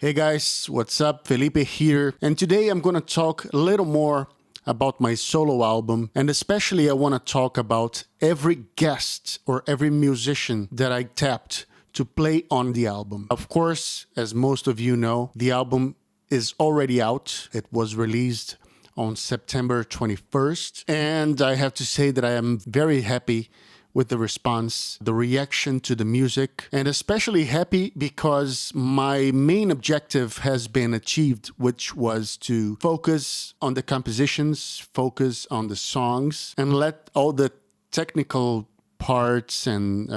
Hey guys, what's up? Felipe here, and today I'm gonna talk a little more about my solo album, and especially I wanna talk about every guest or every musician that I tapped to play on the album. Of course, as most of you know, the album is already out. It was released on September 21st, and I have to say that I am very happy with the response, the reaction to the music, and especially happy because my main objective has been achieved, which was to focus on the compositions, focus on the songs, and let all the technical parts and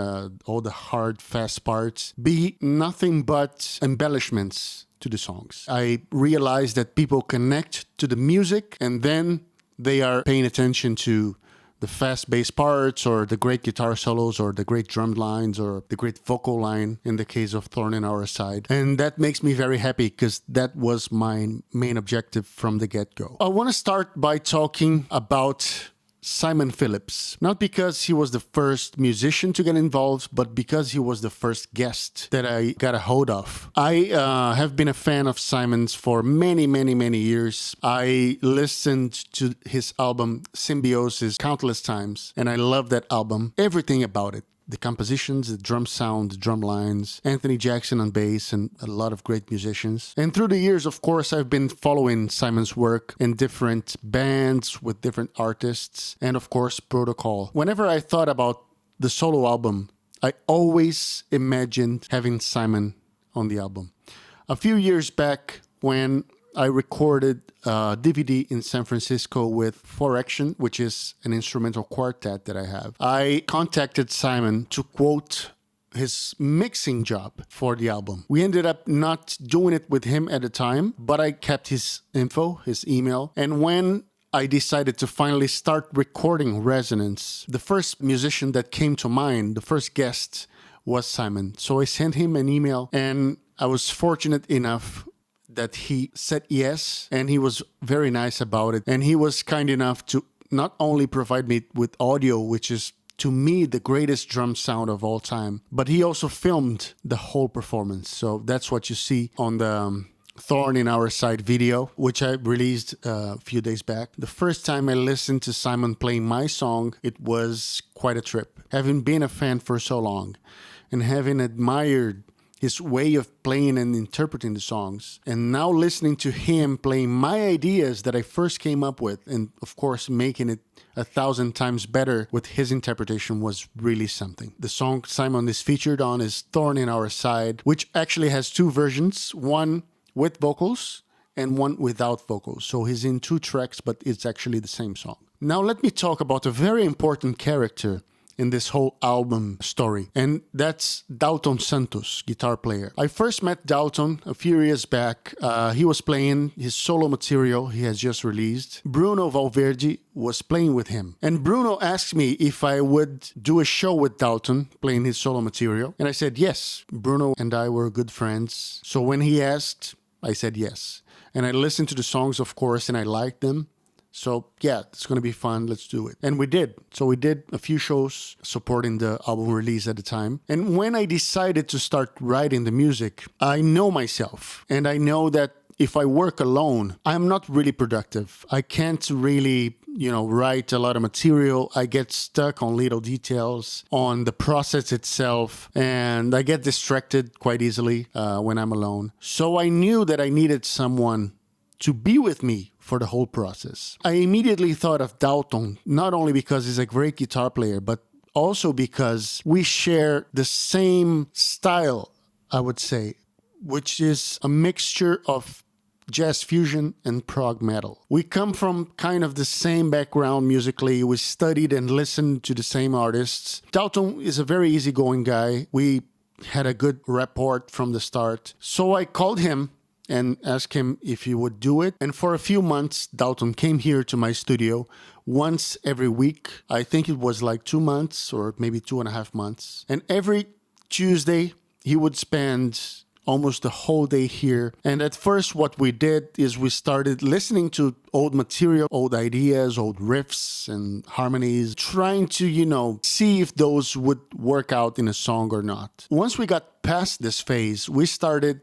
all the hard, fast parts be nothing but embellishments to the songs. I realized that people connect to the music and then they are paying attention to the fast bass parts or the great guitar solos or the great drum lines or the great vocal line in the case of Thorn in Our Side. And that makes me very happy because that was my main objective from the get-go. I want to start by talking about Simon Phillips, not because he was the first musician to get involved, but because he was the first guest that I got a hold of. I have been a fan of Simon's for many years. I listened to his album Symbiosis countless times, and I love that album, everything about it. The compositions, the drum sound, the drum lines, Anthony Jackson on bass, and a lot of great musicians. And through the years, of course, I've been following Simon's work in different bands with different artists, and of course, Protocol. Whenever I thought about the solo album, I always imagined having Simon on the album. A few years back, when I recorded a DVD in San Francisco with 4Action, which is an instrumental quartet that I have. I contacted Simon to quote his mixing job for the album. We ended up not doing it with him at the time, but I kept his info, his email. And when I decided to finally start recording Resonance, the first musician that came to mind, the first guest, was Simon. So I sent him an email, and I was fortunate enough that he said yes, and he was very nice about it. And he was kind enough to not only provide me with audio, which is to me the greatest drum sound of all time, but he also filmed the whole performance. So that's what you see on the Thorn in Our Side video, which I released a few days back. The first time I listened to Simon playing my song, it was quite a trip. Having been a fan for so long and having admired his way of playing and interpreting the songs, and now listening to him playing my ideas that I first came up with, and of course making it 1,000 times better with his interpretation, was really something. The song Simon is featured on is Thorn in Our Side, which actually has two versions, one with vocals and one without vocals. So he's in two tracks, but it's actually the same song. Now let me talk about a very important character in this whole album story, and that's Dalton Santos, guitar player. I first met Dalton a few years back. He was playing his solo material he has just released. Bruno Valverde was playing with him, and Bruno asked me if I would do a show with Dalton playing his solo material, and I said yes. Bruno and I were good friends, so when he asked, I said yes. And I listened to the songs, of course, and I liked them. So yeah, it's going to be fun. Let's do it. And we did. So we did a few shows supporting the album release at the time. And when I decided to start writing the music, I know myself. And I know that if I work alone, I'm not really productive. I can't really, write a lot of material. I get stuck on little details, on the process itself, and I get distracted quite easily when I'm alone. So I knew that I needed someone to be with me for the whole process. I immediately thought of Dalton, not only because he's a great guitar player, but also because we share the same style, I would say, which is a mixture of jazz fusion and prog metal. We come from kind of the same background musically. We studied and listened to the same artists. Dalton is a very easygoing guy. We had a good rapport from the start. So I called him and asked him if he would do it. And for a few months, Dalton came here to my studio once every week. I think it was like 2 months or maybe 2.5 months. And every Tuesday, he would spend almost the whole day here. And at first, what we did is we started listening to old material, old ideas, old riffs and harmonies, trying to, see if those would work out in a song or not. Once we got past this phase, we started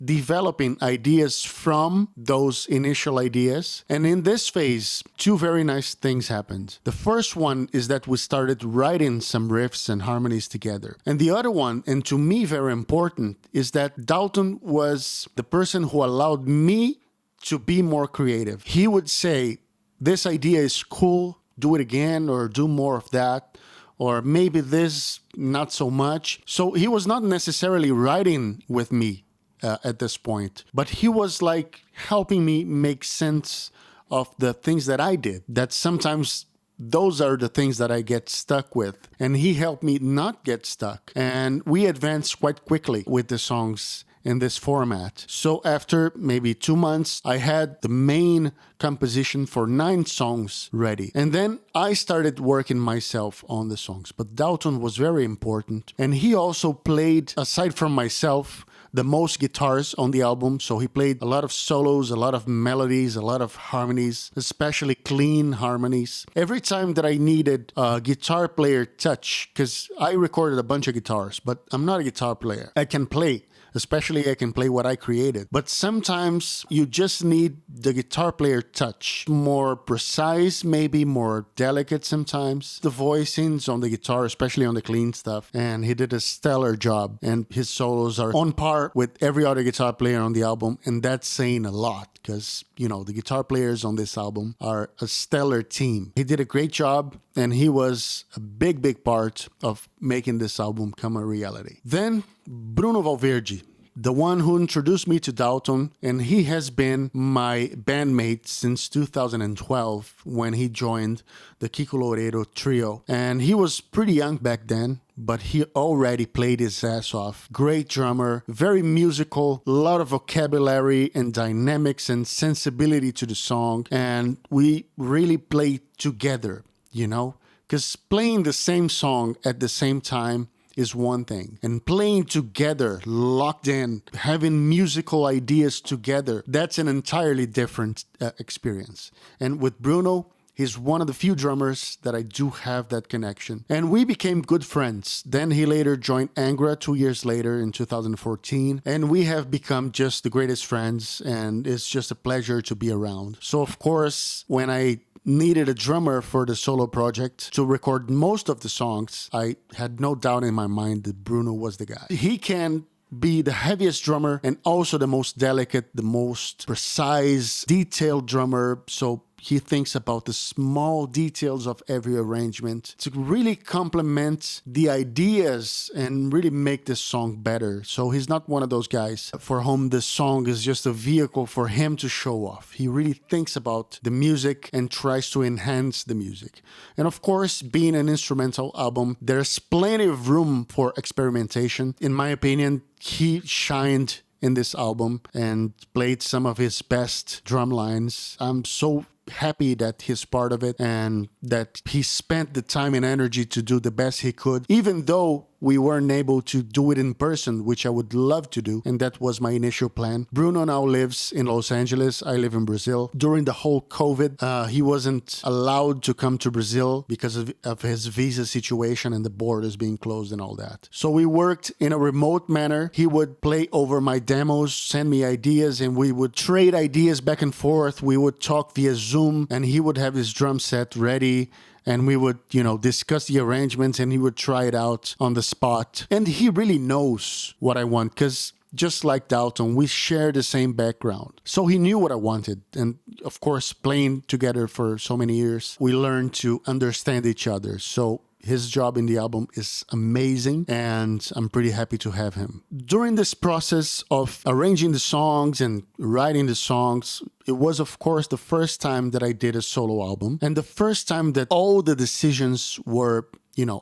developing ideas from those initial ideas. And in this phase, two very nice things happened. The first one is that we started writing some riffs and harmonies together. And the other one, and to me very important, is that Dalton was the person who allowed me to be more creative. He would say, this idea is cool, do it again, or do more of that, or maybe this, not so much. So he was not necessarily writing with me at this point, but he was like helping me make sense of the things that I did, that sometimes those are the things that I get stuck with. And he helped me not get stuck. And we advanced quite quickly with the songs in this format. So after maybe 2 months, I had the main composition for 9 songs ready. And then I started working myself on the songs. But Dalton was very important. And he also played, aside from myself, the most guitars on the album. So he played a lot of solos, a lot of melodies, a lot of harmonies, especially clean harmonies. Every time that I needed a guitar player touch, because I recorded a bunch of guitars, but I'm not a guitar player. I can play. Especially I can play what I created. But sometimes you just need the guitar player touch. More precise, maybe more delicate sometimes. The voicings on the guitar, especially on the clean stuff. And he did a stellar job. And his solos are on par with every other guitar player on the album. And that's saying a lot. Because, you know, the guitar players on this album are a stellar team. He did a great job, and he was a big part of making this album come a reality. Then, Bruno Valverde, the one who introduced me to Dalton, and he has been my bandmate since 2012 when he joined the Kiko Loureiro trio. And he was pretty young back then, but he already played his ass off. Great drummer, very musical, a lot of vocabulary and dynamics and sensibility to the song. And we really played together, you know? Because playing the same song at the same time is one thing. And playing together, locked in, having musical ideas together, that's an entirely different experience. And with Bruno, he's one of the few drummers that I do have that connection. And we became good friends. Then he later joined Angra 2 years later in 2014. And we have become just the greatest friends. And it's just a pleasure to be around. So of course, when I needed a drummer for the solo project to record most of the songs, I had no doubt in my mind that Bruno was the guy. He can be the heaviest drummer and also the most delicate, the most precise, detailed drummer. So he thinks about the small details of every arrangement to really complement the ideas and really make the song better. So he's not one of those guys for whom the song is just a vehicle for him to show off. He really thinks about the music and tries to enhance the music. And of course, being an instrumental album, there's plenty of room for experimentation. In my opinion, he shined in this album and played some of his best drum lines. I'm so happy that he's part of it and that he spent the time and energy to do the best he could, even though we weren't able to do it in person, which I would love to do, and that was my initial plan. Bruno now lives in Los Angeles. I live in Brazil. During the whole COVID, he wasn't allowed to come to Brazil because of his visa situation and the borders being closed and all that. So we worked in a remote manner. He would play over my demos, send me ideas, and we would trade ideas back and forth. We would talk via Zoom, and he would have his drum set ready. And we would, discuss the arrangements, and he would try it out on the spot. And he really knows what I want because just like Dalton, we share the same background. So he knew what I wanted. And of course, playing together for so many years, we learned to understand each other. So his job in the album is amazing, and I'm pretty happy to have him. During this process of arranging the songs and writing the songs, it was, of course, the first time that I did a solo album, and the first time that all the decisions were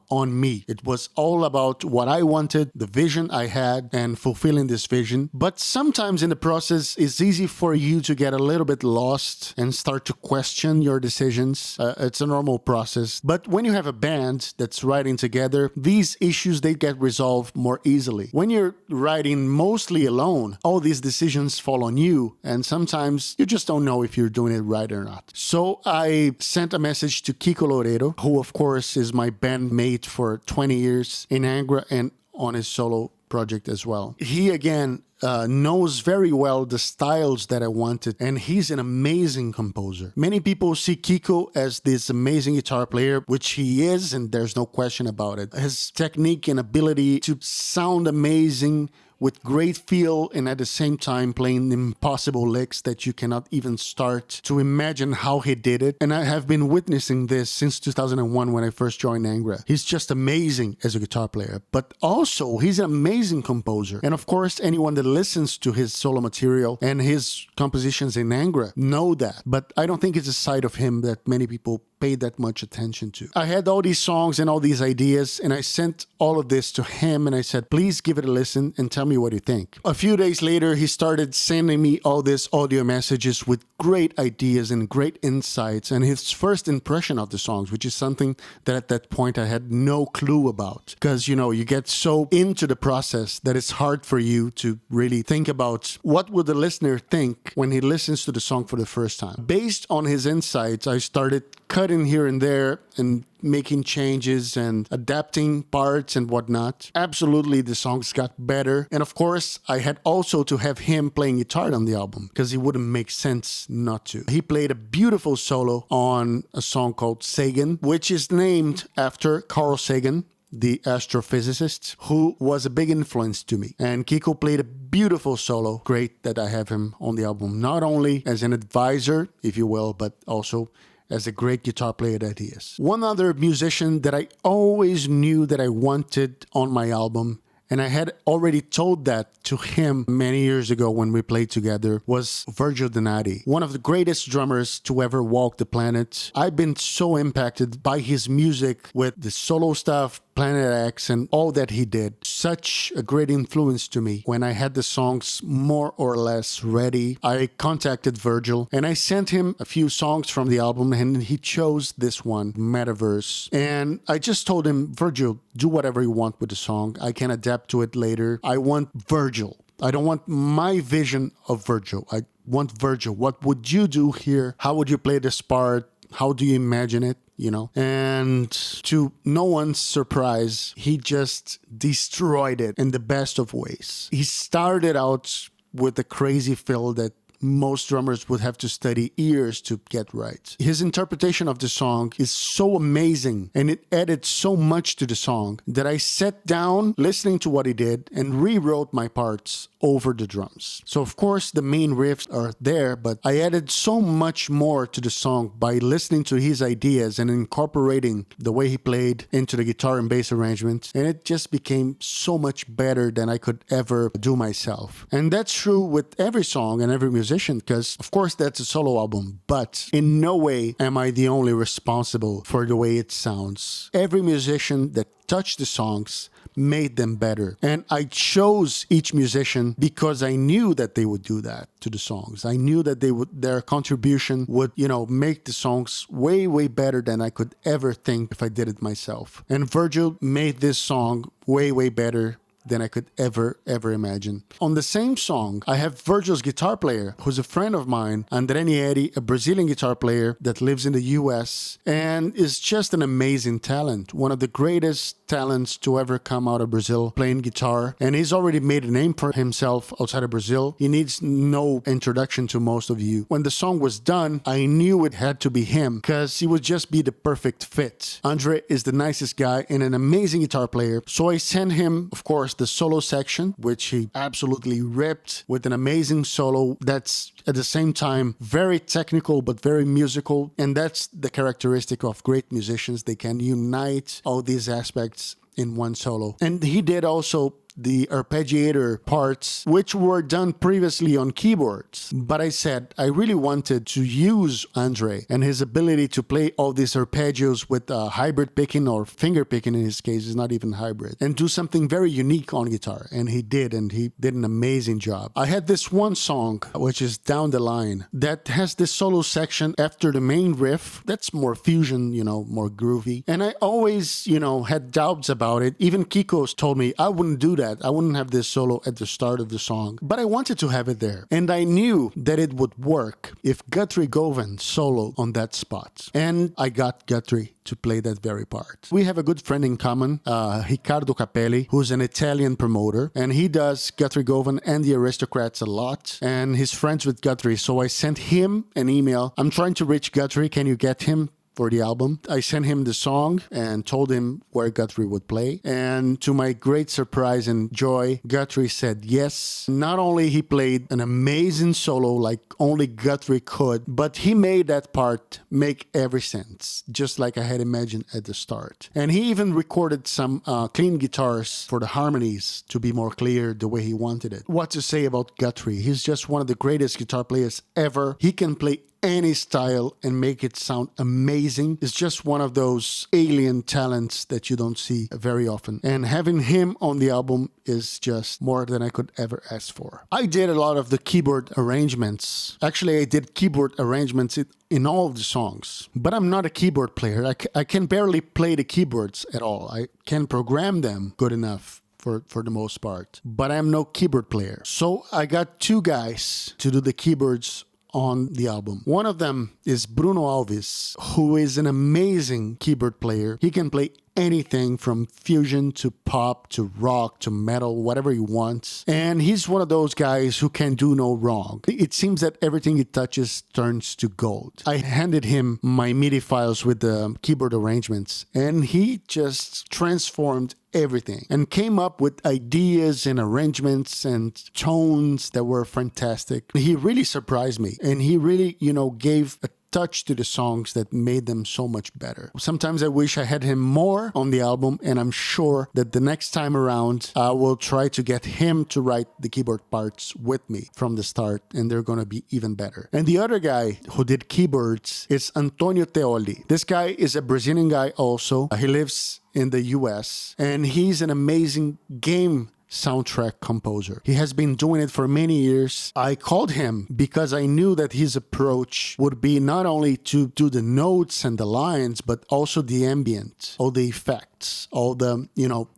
on me. It was all about what I wanted, the vision I had, and fulfilling this vision. But sometimes in the process, it's easy for you to get a little bit lost and start to question your decisions. It's a normal process. But when you have a band that's writing together, these issues, they get resolved more easily. When you're writing mostly alone, all these decisions fall on you, and sometimes you just don't know if you're doing it right or not. So I sent a message to Kiko Loureiro, who of course is my bandmate for 20 years in Angra and on his solo project as well. He again knows very well the styles that I wanted, and he's an amazing composer. Many people see Kiko as this amazing guitar player, which he is, and there's no question about it. His technique and ability to sound amazing with great feel and at the same time playing impossible licks that you cannot even start to imagine how he did it. And I have been witnessing this since 2001 when I first joined Angra. He's just amazing as a guitar player, but also he's an amazing composer. And of course, anyone that listens to his solo material and his compositions in Angra know that. But I don't think it's a side of him that many people pay that much attention to. I had all these songs and all these ideas, and I sent all of this to him, and I said, please give it a listen and tell me what you think. A few days later, he started sending me all these audio messages with great ideas and great insights and his first impression of the songs, which is something that at that point I had no clue about. Because, you know, you get so into the process that it's hard for you to really think about what would the listener think when he listens to the song for the first time. Based on his insights, I started cutting here and there and making changes and adapting parts and whatnot. Absolutely, the songs got better. And of course, I had also to have him playing guitar on the album because it wouldn't make sense not to. He played a beautiful solo on a song called Sagan, which is named after Carl Sagan, the astrophysicist, who was a big influence to me. And Kiko played a beautiful solo. Great that I have him on the album, not only as an advisor, if you will, but also as a great guitar player that he is. One other musician that I always knew that I wanted on my album, and I had already told that to him many years ago when we played together, was Virgil Donati, one of the greatest drummers to ever walk the planet. I've been so impacted by his music with the solo stuff, Planet X, and all that he did. Such a great influence to me. When I had the songs more or less ready, I contacted Virgil and I sent him a few songs from the album, and he chose this one, Metaverse. And I just told him, Virgil, do whatever you want with the song. I can adapt to it later. I want Virgil. I don't want my vision of Virgil. I want Virgil. What would you do here? How would you play this part? How do you imagine it? You know, and to no one's surprise, he just destroyed it in the best of ways. He started out with a crazy fill that most drummers would have to study years to get right. His interpretation of the song is so amazing, and it added so much to the song that I sat down listening to what he did and rewrote my parts over the drums. So of course the main riffs are there, but I added so much more to the song by listening to his ideas and incorporating the way he played into the guitar and bass arrangements, and it just became so much better than I could ever do myself. And that's true with every song and every musician, because of course that's a solo album, but in no way am I the only responsible for the way it sounds. Every musician that touched the songs made them better. And I chose each musician because I knew that they would do that to the songs. I knew that their contribution would, make the songs way, way better than I could ever think if I did it myself. And Virgil made this song way, way better than I could ever imagine. On the same song, I have Virgil's guitar player, who's a friend of mine, André Nieri, a Brazilian guitar player that lives in the US and is just an amazing talent, one of the greatest talents to ever come out of Brazil playing guitar. And he's already made a name for himself outside of Brazil. He needs no introduction to most of you. When the song was done, I knew it had to be him because he would just be the perfect fit. Andre is the nicest guy and an amazing guitar player. So I sent him, of course, the solo section, which he absolutely ripped with an amazing solo that's at the same time very technical but very musical. And that's the characteristic of great musicians. They can unite all these aspects in one solo. And he did also the arpeggiator parts, which were done previously on keyboards. But I said I really wanted to use Andre and his ability to play all these arpeggios with hybrid picking, or finger picking in his case, is not even hybrid, and do something very unique on guitar. And he did an amazing job. I had this one song, which is Down the Line, that has this solo section after the main riff that's more fusion, more groovy. And I always, had doubts about it. Even Kiko's told me I wouldn't do that. I wouldn't have this solo at the start of the song, but I wanted to have it there. And I knew that it would work if Guthrie Govan soloed on that spot. And I got Guthrie to play that very part. We have a good friend in common, Riccardo Capelli, who's an Italian promoter, and he does Guthrie Govan and the Aristocrats a lot, and he's friends with Guthrie, so I sent him an email. I'm trying to reach Guthrie, can you get him for the album? I sent him the song and told him where Guthrie would play. And to my great surprise and joy, Guthrie said yes. Not only he played an amazing solo like only Guthrie could, but he made that part make every sense, just like I had imagined at the start. And he even recorded some clean guitars for the harmonies to be more clear the way he wanted it. What to say about Guthrie? He's just one of the greatest guitar players ever. He can play any style and make it sound amazing. It's just one of those alien talents that you don't see very often. And having him on the album is just more than I could ever ask for. I did a lot of the keyboard arrangements. Actually, I did keyboard arrangements in all of the songs. But I'm not a keyboard player. I can barely play the keyboards at all. I can program them good enough for the most part. But I'm no keyboard player. So I got two guys to do the keyboards on the album. One of them is Bruno Alves, who is an amazing keyboard player. He can play anything from fusion to pop to rock to metal, whatever he wants. And he's one of those guys who can do no wrong. It seems that everything he touches turns to gold. I handed him my MIDI files with the keyboard arrangements, and he just transformed everything and came up with ideas and arrangements and tones that were fantastic. He really surprised me, and he really, gave a touch to the songs that made them so much better. Sometimes I wish I had him more on the album, and I'm sure that the next time around I will try to get him to write the keyboard parts with me from the start, and they're going to be even better. And the other guy who did keyboards is Antonio Teoli. This guy is a Brazilian guy also. He lives in the US, and he's an amazing game soundtrack composer. He has been doing it for many years. I called him because I knew that his approach would be not only to do the notes and the lines, but also the ambient, all the effects, all the,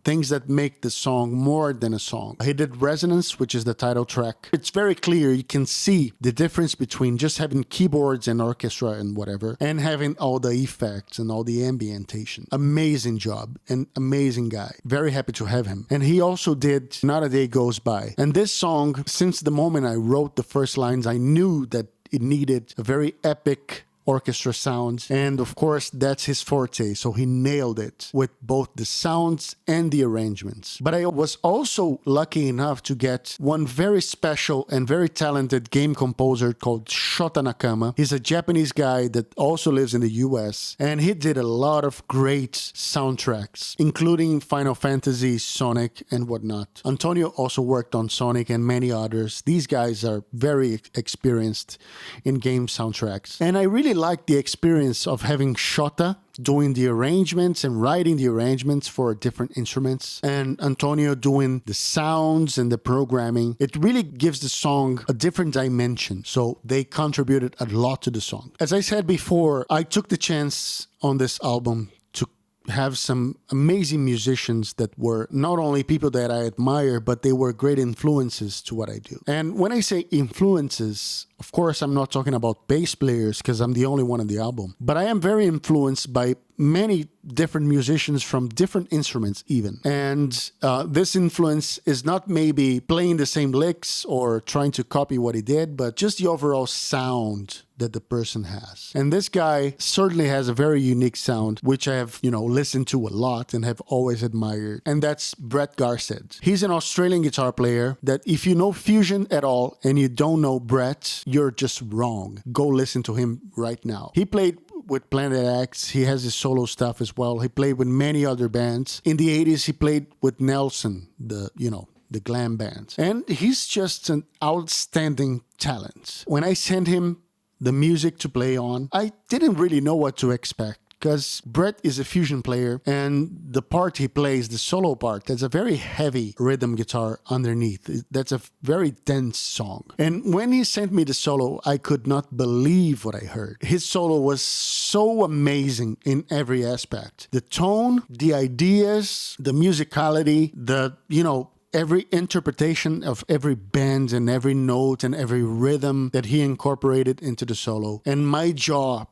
things that make the song more than a song. He did Resonance, which is the title track. It's very clear. You can see the difference between just having keyboards and orchestra and whatever, and having all the effects and all the ambientation. Amazing job. An amazing guy. Very happy to have him. And he also did Not a Day Goes By. And this song, since the moment I wrote the first lines, I knew that it needed a very epic orchestra sounds, and of course that's his forte, so he nailed it with both the sounds and the arrangements. But I was also lucky enough to get one very special and very talented game composer called Shota Nakama. He's a Japanese guy that also lives in the US, and he did a lot of great soundtracks, including Final Fantasy, Sonic, and whatnot. Antonio also worked on Sonic and many others. These guys are very experienced in game soundtracks, and I really like the experience of having Shota doing the arrangements and writing the arrangements for different instruments, and Antonio doing the sounds and the programming. It really gives the song a different dimension, so they contributed a lot to the song. As I said before, I took the chance on this album to have some amazing musicians that were not only people that I admire, but they were great influences to what I do. And when I say influences, of course, I'm not talking about bass players because I'm the only one on the album, but I am very influenced by many different musicians from different instruments even. And this influence is not maybe playing the same licks or trying to copy what he did, but just the overall sound that the person has. And this guy certainly has a very unique sound, which I have, listened to a lot and have always admired. And that's Brett Garsed. He's an Australian guitar player that if you know fusion at all and you don't know Brett, you're just wrong. Go listen to him right now. He played with Planet X. He has his solo stuff as well. He played with many other bands. In the 80s, he played with Nelson, the glam band. And he's just an outstanding talent. When I sent him the music to play on, I didn't really know what to expect, because Brett is a fusion player, and the part he plays, the solo part, that's a very heavy rhythm guitar underneath. That's a very dense song. And when he sent me the solo, I could not believe what I heard. His solo was so amazing in every aspect. The tone, the ideas, the musicality, the, every interpretation of every bend and every note and every rhythm that he incorporated into the solo. And my jaw,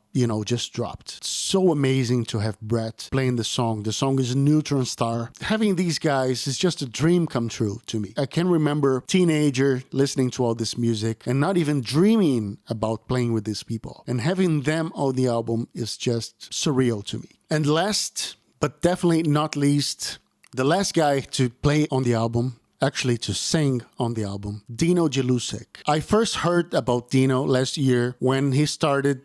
just dropped. So amazing to have Brett playing the song. The song is Neutron Star. Having these guys is just a dream come true to me. I can remember teenager listening to all this music and not even dreaming about playing with these people. And having them on the album is just surreal to me. And last, but definitely not least, the last guy to play on the album, actually to sing on the album, Dino Jelusic. I first heard about Dino last year when he started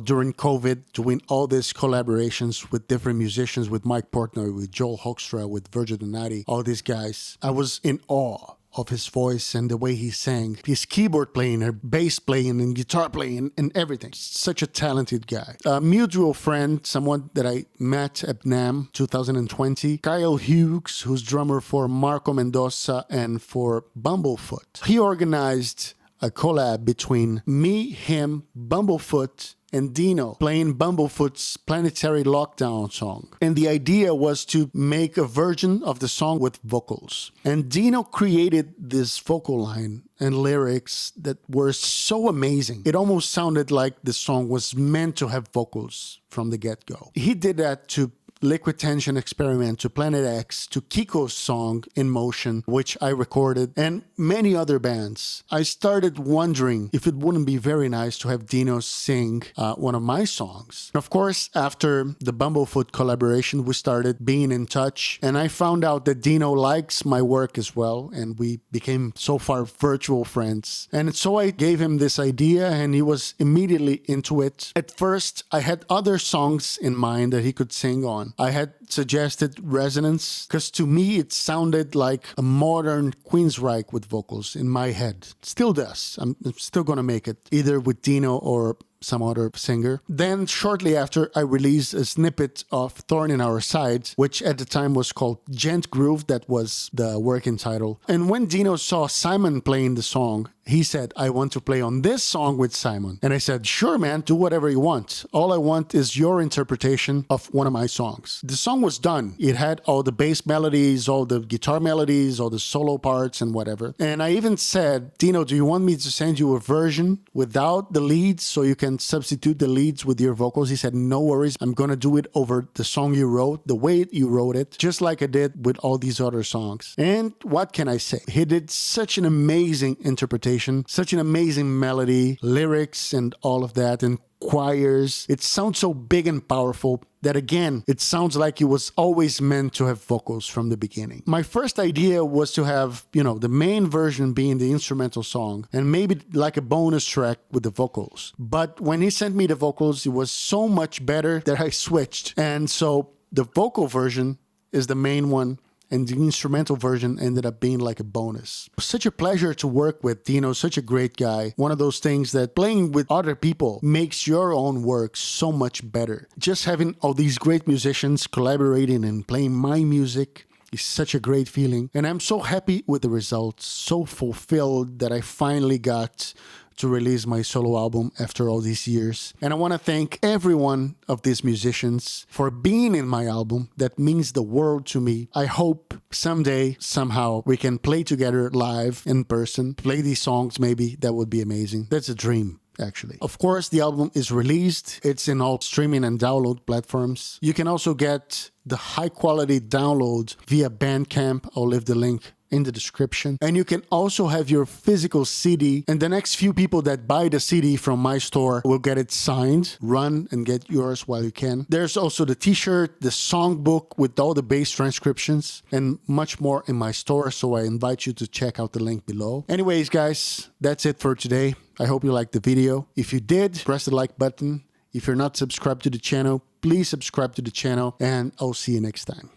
during COVID, doing all these collaborations with different musicians, with Mike Portnoy, with Joel Hoekstra, with Virgil Donati, all these guys. I was in awe of his voice and the way he sang, his keyboard playing, her bass playing, and guitar playing, and everything. Such a talented guy. A mutual friend, someone that I met at NAMM 2020, Kyle Hughes, who's drummer for Marco Mendoza and for Bumblefoot. He organized a collab between me, him, Bumblefoot, and Dino playing Bumblefoot's Planetary Lockdown song. And the idea was to make a version of the song with vocals. And Dino created this vocal line and lyrics that were so amazing. It almost sounded like the song was meant to have vocals from the get-go. He did that to Liquid Tension Experiment, to Planet X, to Kiko's song In Motion, which I recorded, and many other bands. I started wondering if it wouldn't be very nice to have Dino sing one of my songs. Of course, after the Bumblefoot collaboration, we started being in touch, and I found out that Dino likes my work as well, and we became so far virtual friends. And so I gave him this idea, and he was immediately into it. At first, I had other songs in mind that he could sing on. I had suggested Resonance because to me it sounded like a modern Queensryche with vocals in my head. Still does. I'm still going to make it either with Dino or some other singer. Then shortly after, I released a snippet of Thorn in Our Side, which at the time was called Gent Groove. That was the working title. And when Dino saw Simon playing the song, he said, I want to play on this song with Simon. And I said, sure, man, do whatever you want. All I want is your interpretation of one of my songs. The song was done. It had all the bass melodies, all the guitar melodies, all the solo parts and whatever. And I even said, Dino, do you want me to send you a version without the leads so you can substitute the leads with your vocals? He said, no worries. I'm going to do it over the song you wrote, the way you wrote it, just like I did with all these other songs. And what can I say? He did such an amazing interpretation, such an amazing melody, lyrics, and all of that, and choirs. It sounds so big and powerful that, again, it sounds like it was always meant to have vocals from the beginning. My first idea was to have, the main version being the instrumental song and maybe like a bonus track with the vocals. But when he sent me the vocals, it was so much better that I switched. And so the vocal version is the main one, and the instrumental version ended up being like a bonus. Such a pleasure to work with Dino, such a great guy. One of those things that playing with other people makes your own work so much better. Just having all these great musicians collaborating and playing my music is such a great feeling. And I'm so happy with the results, so fulfilled that I finally got to release my solo album after all these years. And I want to thank every one of these musicians for being in my album. That means the world to me. I hope someday, somehow, we can play together live in person, play these songs maybe. That would be amazing. That's a dream, actually. Of course, the album is released. It's in all streaming and download platforms. You can also get the high quality download via Bandcamp. I'll leave the link in the description. And you can also have your physical CD, and the next few people that buy the CD from my store will get it signed. Run and get yours while you can. There's also the t-shirt, the songbook with all the bass transcriptions, and much more in my store, so I invite you to check out the link below. Anyways, guys, that's it for today. I hope you liked the video. If you did, press the like button. If you're not subscribed to the channel, please subscribe to the channel, and I'll see you next time.